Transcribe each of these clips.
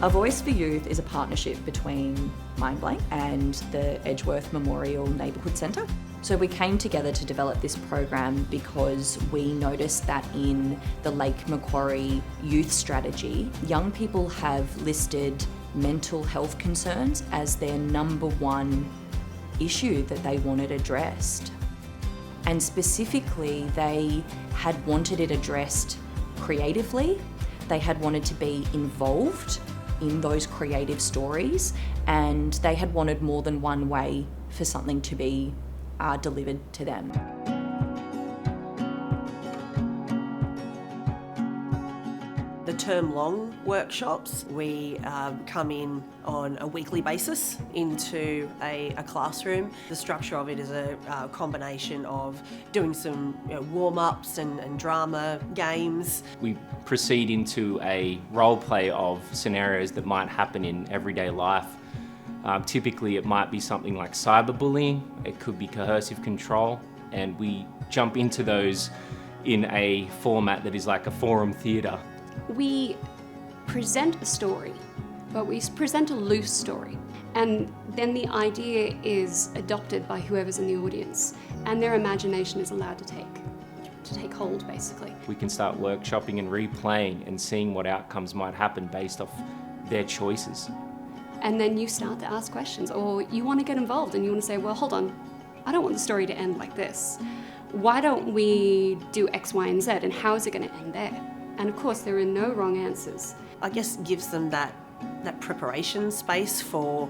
A Voice for Youth is a partnership between Mindblank and the Edgeworth Memorial Neighborhood Centre. So we came together to develop this program because we noticed that in the Lake Macquarie Youth Strategy, young people have listed mental health concerns as their number one issue that they wanted addressed. And specifically, they had wanted it addressed creatively. They had wanted to be involved in those creative stories, and they had wanted more than one way for something to be delivered to them. The term-long workshops, we come in on a weekly basis into a classroom. The structure of it is a combination of doing some warm-ups and drama games. We proceed into a role play of scenarios that might happen in everyday life. Typically it might be something like cyberbullying, it could be coercive control, and we jump into those in a format that is like a forum theatre. We present a story, but we present a loose story. And then the idea is adopted by whoever's in the audience, and their imagination is allowed to take hold, basically. We can start workshopping and replaying and seeing what outcomes might happen based off their choices. And then you start to ask questions, or you want to get involved and you want to say, well, hold on, I don't want the story to end like this. Why don't we do X, Y, and Z, and how is it going to end there? And of course, there are no wrong answers. I guess gives them that preparation space for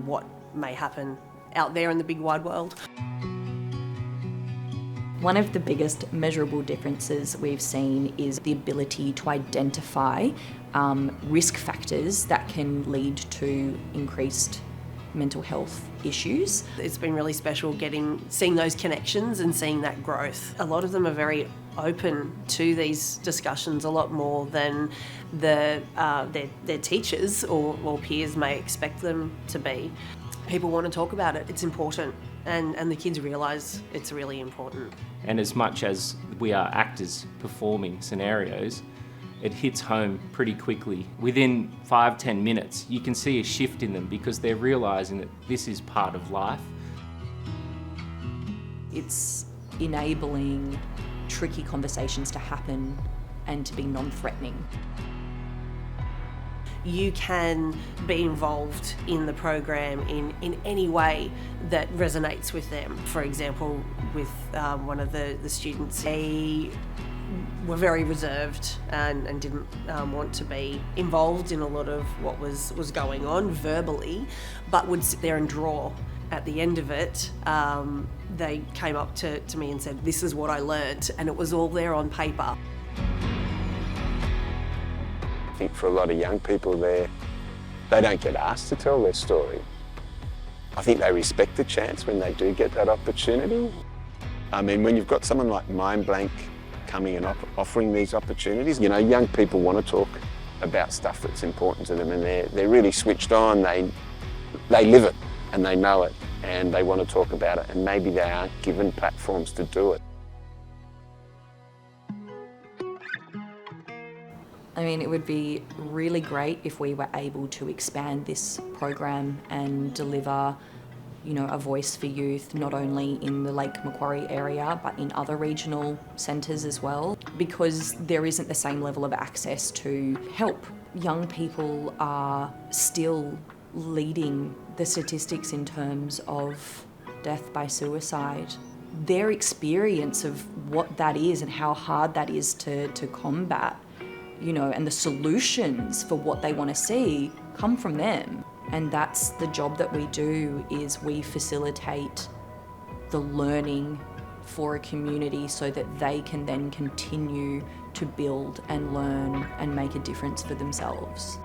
what may happen out there in the big wide world. One of the biggest measurable differences we've seen is the ability to identify risk factors that can lead to increased mental health issues. It's been really special seeing those connections and seeing that growth. A lot of them are very open to these discussions, a lot more than their teachers or peers may expect them to be. People want to talk about it, it's important, and the kids realise it's really important. And as much as we are actors performing scenarios, it hits home pretty quickly. Within 5-10 minutes, you can see a shift in them because they're realising that this is part of life. It's enabling tricky conversations to happen and to be non-threatening. You can be involved in the program in any way that resonates with them. For example, with one of the students, they were very reserved and didn't want to be involved in a lot of what was going on verbally, but would sit there and draw. At the end of it, they came up to me and said, "This is what I learnt," and it was all there on paper. I think for a lot of young people they don't get asked to tell their story. I think they respect the chance when they do get that opportunity. I mean, when you've got someone like Mindblank coming and offering these opportunities, young people want to talk about stuff that's important to them, and they're really switched on. They live it and they know it and they want to talk about it, and maybe they aren't given platforms to do it. I mean, it would be really great if we were able to expand this program and deliver, a voice for youth, not only in the Lake Macquarie area, but in other regional centres as well, because there isn't the same level of access to help. Young people are still leading the statistics in terms of death by suicide. Their experience of what that is and how hard that is to combat, and the solutions for what they want to see come from them. And that's the job that we do, is we facilitate the learning for a community so that they can then continue to build and learn and make a difference for themselves.